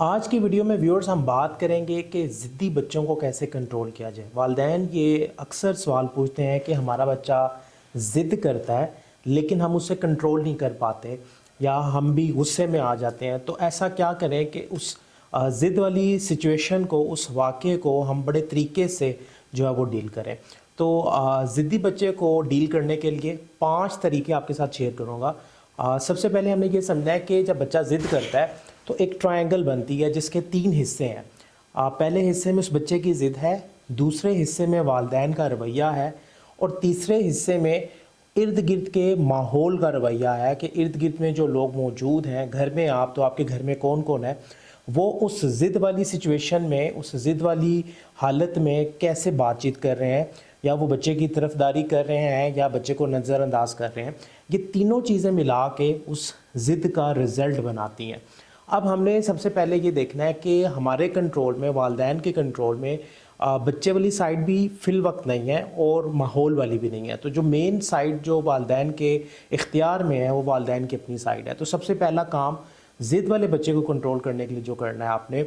آج کی ویڈیو میں ویورز ہم بات کریں گے کہ ضدی بچوں کو کیسے کنٹرول کیا جائے۔ والدین یہ اکثر سوال پوچھتے ہیں کہ ہمارا بچہ ضد کرتا ہے لیکن ہم اسے کنٹرول نہیں کر پاتے یا ہم بھی غصے میں آ جاتے ہیں، تو ایسا کیا کریں کہ اس ضد والی سچویشن کو، اس واقعے کو ہم بڑے طریقے سے جو ہے وہ ڈیل کریں۔ تو ضدی بچے کو ڈیل کرنے کے لیے 5 طریقے آپ کے ساتھ شیئر کروں گا۔ سب سے پہلے ہم نے یہ سمجھنا ہے کہ جب بچہ ضد کرتا ہے تو ایک ٹرائنگل بنتی ہے جس کے 3 حصے ہیں۔ پہلے حصے میں اس بچے کی ضد ہے، دوسرے حصے میں والدین کا رویہ ہے، اور تیسرے حصے میں ارد گرد کے ماحول کا رویہ ہے کہ ارد گرد میں جو لوگ موجود ہیں، گھر میں آپ تو آپ کے گھر میں کون کون ہے، وہ اس ضد والی سچویشن میں، اس ضد والی حالت میں کیسے بات چیت کر رہے ہیں، یا وہ بچے کی طرفداری کر رہے ہیں یا بچے کو نظر انداز کر رہے ہیں۔ یہ تینوں چیزیں ملا کے اس ضد کا رزلٹ بناتی ہیں۔ اب ہم نے سب سے پہلے یہ دیکھنا ہے کہ ہمارے کنٹرول میں، والدین کے کنٹرول میں بچے والی سائڈ بھی فی الوقت نہیں ہے اور ماحول والی بھی نہیں ہے۔ تو جو مین سائڈ جو والدین کے اختیار میں ہے وہ والدین کی اپنی سائڈ ہے۔ تو سب سے پہلا کام ضد والے بچے کو کنٹرول کرنے کے لیے جو کرنا ہے آپ نے،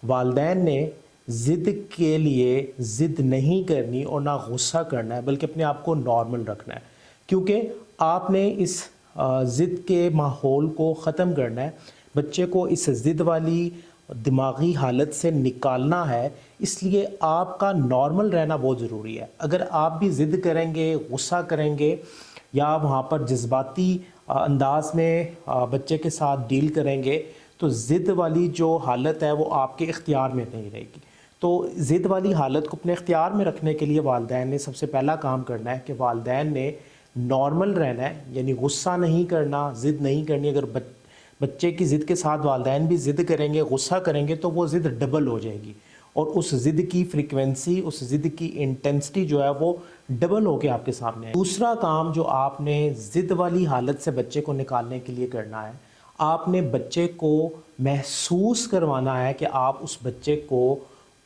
والدین نے ضد کے لیے ضد نہیں کرنی اور نہ غصہ کرنا ہے، بلکہ اپنے آپ کو نارمل رکھنا ہے، کیونکہ آپ نے اس ضد کے ماحول کو ختم کرنا ہے۔ بچے کو اس ضد والی دماغی حالت سے نکالنا ہے، اس لیے آپ کا نارمل رہنا بہت ضروری ہے۔ اگر آپ بھی ضد کریں گے، غصہ کریں گے یا وہاں پر جذباتی انداز میں بچے کے ساتھ ڈیل کریں گے تو ضد والی جو حالت ہے وہ آپ کے اختیار میں نہیں رہے گی۔ تو ضد والی حالت کو اپنے اختیار میں رکھنے کے لیے والدین نے سب سے پہلا کام کرنا ہے کہ والدین نے نارمل رہنا ہے، یعنی غصہ نہیں کرنا، ضد نہیں کرنی۔ اگر بچے کی ضد کے ساتھ والدین بھی ضد کریں گے، غصہ کریں گے تو وہ ضد ڈبل ہو جائے گی، اور اس ضد کی فریکوینسی، اس ضد کی انٹینسٹی جو ہے وہ ڈبل ہو کے آپ کے سامنے ہے۔ دوسرا کام جو آپ نے ضد والی حالت سے بچے کو نکالنے کے لیے کرنا ہے، آپ نے بچے کو محسوس کروانا ہے کہ آپ اس بچے کو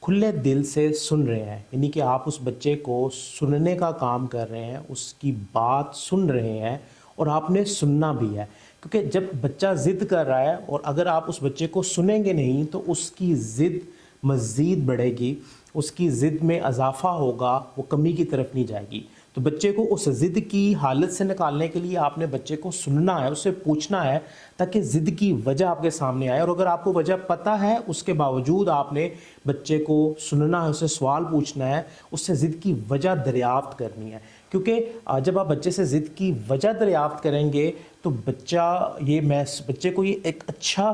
کھلے دل سے سن رہے ہیں، یعنی کہ آپ اس بچے کو سننے کا کام کر رہے ہیں، اس کی بات سن رہے ہیں، اور آپ نے سننا بھی ہے۔ کیونکہ جب بچہ ضد کر رہا ہے اور اگر آپ اس بچے کو سنیں گے نہیں تو اس کی ضد مزید بڑھے گی، اس کی ضد میں اضافہ ہوگا، وہ کمی کی طرف نہیں جائے گی۔ تو بچے کو اس ضد کی حالت سے نکالنے کے لیے آپ نے بچے کو سننا ہے، اسے پوچھنا ہے تاکہ ضد کی وجہ آپ کے سامنے آئے، اور اگر آپ کو وجہ پتہ ہے اس کے باوجود آپ نے بچے کو سننا ہے، اسے سوال پوچھنا ہے، اس سے ضد کی وجہ دریافت کرنی ہے۔ کیونکہ جب آپ بچے سے ضد کی وجہ دریافت کریں گے تو بچے کو یہ ایک اچھا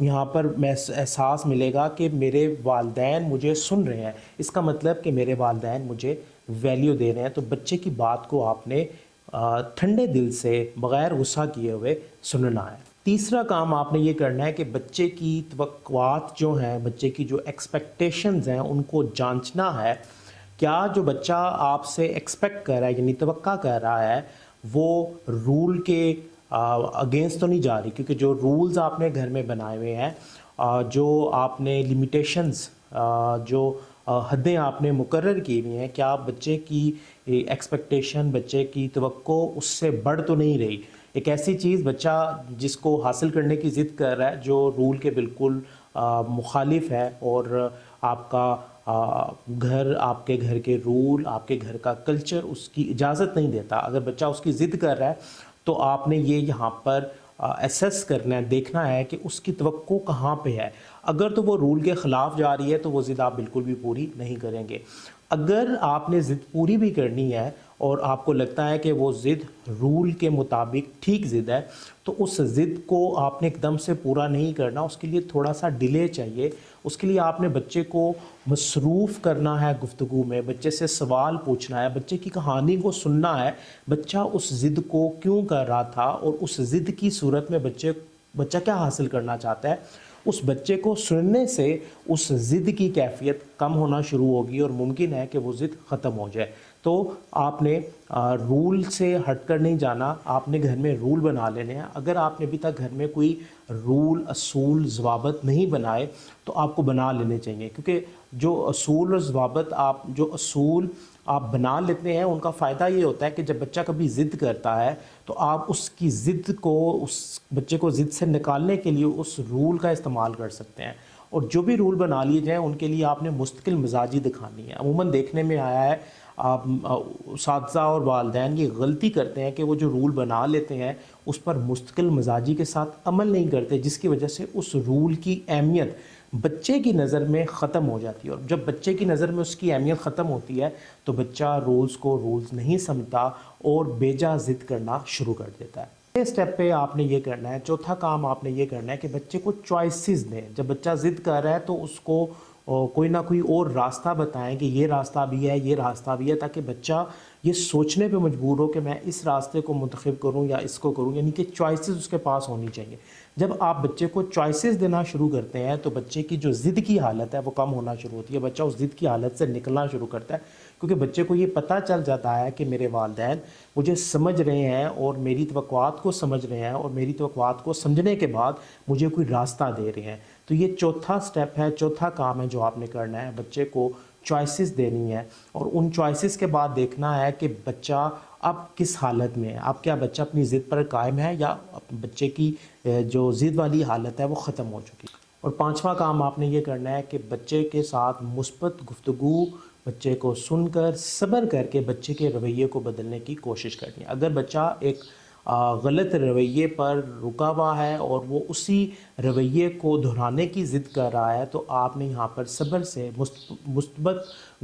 یہاں پر احساس ملے گا کہ میرے والدین مجھے سن رہے ہیں، اس کا مطلب کہ میرے والدین مجھے ویلیو دے رہے ہیں۔ تو بچے کی بات کو آپ نے ٹھنڈے دل سے بغیر غصہ کیے ہوئے سننا ہے۔ تیسرا کام آپ نے یہ کرنا ہے کہ بچے کی توقعات جو ہیں، بچے کی جو ایکسپیکٹیشنز ہیں، ان کو جانچنا ہے۔ کیا جو بچہ آپ سے ایکسپیکٹ کر رہا ہے، یعنی توقع کر رہا ہے، وہ رول کے اگینسٹ تو نہیں جا رہی؟ کیونکہ جو رولز آپ نے گھر میں بنائے ہوئے ہیں، جو آپ نے لمیٹیشنز، جو حدیں آپ نے مقرر کی ہوئی ہیں، کیا بچے کی ایکسپیکٹیشن، بچے کی توقع اس سے بڑھ تو نہیں رہی؟ ایک ایسی چیز بچہ جس کو حاصل کرنے کی ضد کر رہا ہے جو رول کے بالکل مخالف ہے، اور آپ کا گھر، آپ کے گھر کے رول، آپ کے گھر کا کلچر اس کی اجازت نہیں دیتا، اگر بچہ اس کی ضد کر رہا ہے تو آپ نے یہ یہاں پر اسیس کرنا ہے، دیکھنا ہے کہ اس کی توقع کہاں پہ ہے۔ اگر تو وہ رول کے خلاف جا رہی ہے تو وہ ضد آپ بالکل بھی پوری نہیں کریں گے۔ اگر آپ نے ضد پوری بھی کرنی ہے اور آپ کو لگتا ہے کہ وہ ضد رول کے مطابق ٹھیک ضد ہے، تو اس ضد کو آپ نے ایک دم سے پورا نہیں کرنا، اس کے لیے تھوڑا سا ڈیلے چاہیے۔ اس کے لیے آپ نے بچے کو مصروف کرنا ہے، گفتگو میں بچے سے سوال پوچھنا ہے، بچے کی کہانی کو سننا ہے، بچہ اس ضد کو کیوں کر رہا تھا اور اس ضد کی صورت میں بچہ کیا حاصل کرنا چاہتا ہے۔ اس بچے کو سننے سے اس ضد کی کیفیت کم ہونا شروع ہوگی اور ممکن ہے کہ وہ ضد ختم ہو جائے۔ تو آپ نے رول سے ہٹ کر نہیں جانا، آپ نے گھر میں رول بنا لینے ہیں۔ اگر آپ نے ابھی تک گھر میں کوئی رول، اصول، ضوابط نہیں بنائے تو آپ کو بنا لینے چاہیے، کیونکہ جو اصول اور ضوابط، آپ جو اصول آپ بنا لیتے ہیں، ان کا فائدہ یہ ہوتا ہے کہ جب بچہ کبھی ضد کرتا ہے تو آپ اس کی ضد کو، اس بچے کو ضد سے نکالنے کے لیے اس رول کا استعمال کر سکتے ہیں، اور جو بھی رول بنا لیے جائیں ان کے لیے آپ نے مستقل مزاجی دکھانی ہے۔ عموماً دیکھنے میں آیا ہے آپ اساتذہ اور والدین یہ غلطی کرتے ہیں کہ وہ جو رول بنا لیتے ہیں اس پر مستقل مزاجی کے ساتھ عمل نہیں کرتے، جس کی وجہ سے اس رول کی اہمیت بچے کی نظر میں ختم ہو جاتی ہے، اور جب بچے کی نظر میں اس کی اہمیت ختم ہوتی ہے تو بچہ رولز کو رولز نہیں سمجھتا اور بیجا ضد کرنا شروع کر دیتا ہے۔ اس سٹیپ پہ آپ نے یہ کرنا ہے، چوتھا کام آپ نے یہ کرنا ہے کہ بچے کو چوائسز دیں۔ جب بچہ ضد کر رہا ہے تو اس کو کوئی نہ کوئی اور راستہ بتائیں کہ یہ راستہ بھی ہے، یہ راستہ بھی ہے، تاکہ بچہ یہ سوچنے پہ مجبور ہو کہ میں اس راستے کو منتخب کروں یا اس کو کروں، یعنی کہ چوائسز اس کے پاس ہونی چاہیے۔ جب آپ بچے کو چوائسز دینا شروع کرتے ہیں تو بچے کی جو ضد کی حالت ہے وہ کم ہونا شروع ہوتی ہے، بچہ اس ضد کی حالت سے نکلنا شروع کرتا ہے، کیونکہ بچے کو یہ پتہ چل جاتا ہے کہ میرے والدین مجھے سمجھ رہے ہیں اور میری توقعات کو سمجھ رہے ہیں، اور میری توقعات کو سمجھنے کے بعد مجھے کوئی راستہ دے رہے ہیں۔ تو یہ چوتھا سٹیپ ہے، چوتھا کام ہے جو آپ نے کرنا ہے، بچے کو چوائسز دینی ہے، اور ان چوائسز کے بعد دیکھنا ہے کہ بچہ اب کس حالت میں ہے، اب کیا بچہ اپنی ضد پر قائم ہے یا بچے کی جو ضد والی حالت ہے وہ ختم ہو چکی ہے۔ اور پانچواں کام آپ نے یہ کرنا ہے کہ بچے کے ساتھ مثبت گفتگو، بچے کو سن کر صبر کر کے بچے کے رویے کو بدلنے کی کوشش کرنی ہے۔ اگر بچہ ایک غلط رویے پر رکا ہوا ہے اور وہ اسی رویے کو دہرانے کی ضد کر رہا ہے تو آپ نے یہاں پر صبر سے مثبت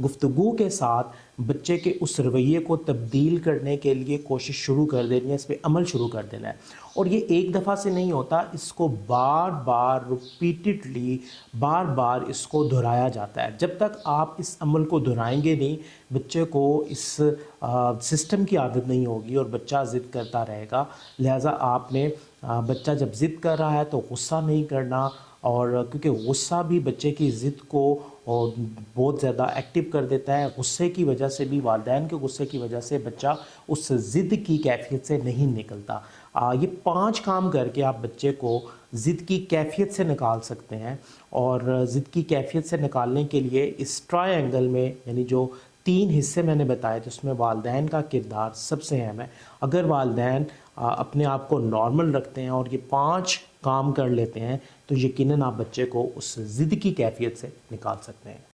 گفتگو کے ساتھ بچے کے اس رویے کو تبدیل کرنے کے لیے کوشش شروع کر دینی ہے، اس پہ عمل شروع کر دینا ہے۔ اور یہ ایک دفعہ سے نہیں ہوتا، اس کو بار بار ریپیٹڈلی بار بار اس کو دہرایا جاتا ہے۔ جب تک آپ اس عمل کو دہرائیں گے نہیں، بچے کو اس سسٹم کی عادت نہیں ہوگی اور بچہ ضد کرتا رہے گا۔ لہٰذا آپ نے بچہ جب ضد کر رہا ہے تو غصہ نہیں کرنا، اور کیونکہ غصہ بھی بچے کی ضد کو بہت زیادہ ایکٹیو کر دیتا ہے۔ غصے کی وجہ سے بھی، والدین کے غصے کی وجہ سے بچہ اس ضد کی کیفیت سے نہیں نکلتا۔ یہ 5 کام کر کے آپ بچے کو ضد کی کیفیت سے نکال سکتے ہیں، اور ضد کی کیفیت سے نکالنے کے لیے اس ٹرائی اینگل میں، یعنی جو 3 حصے میں نے بتائے تھے، اس میں والدین کا کردار سب سے اہم ہے۔ اگر والدین اپنے آپ کو نارمل رکھتے ہیں اور یہ 5 کام کر لیتے ہیں تو یقیناً آپ بچے کو اس ضد کی کیفیت سے نکال سکتے ہیں۔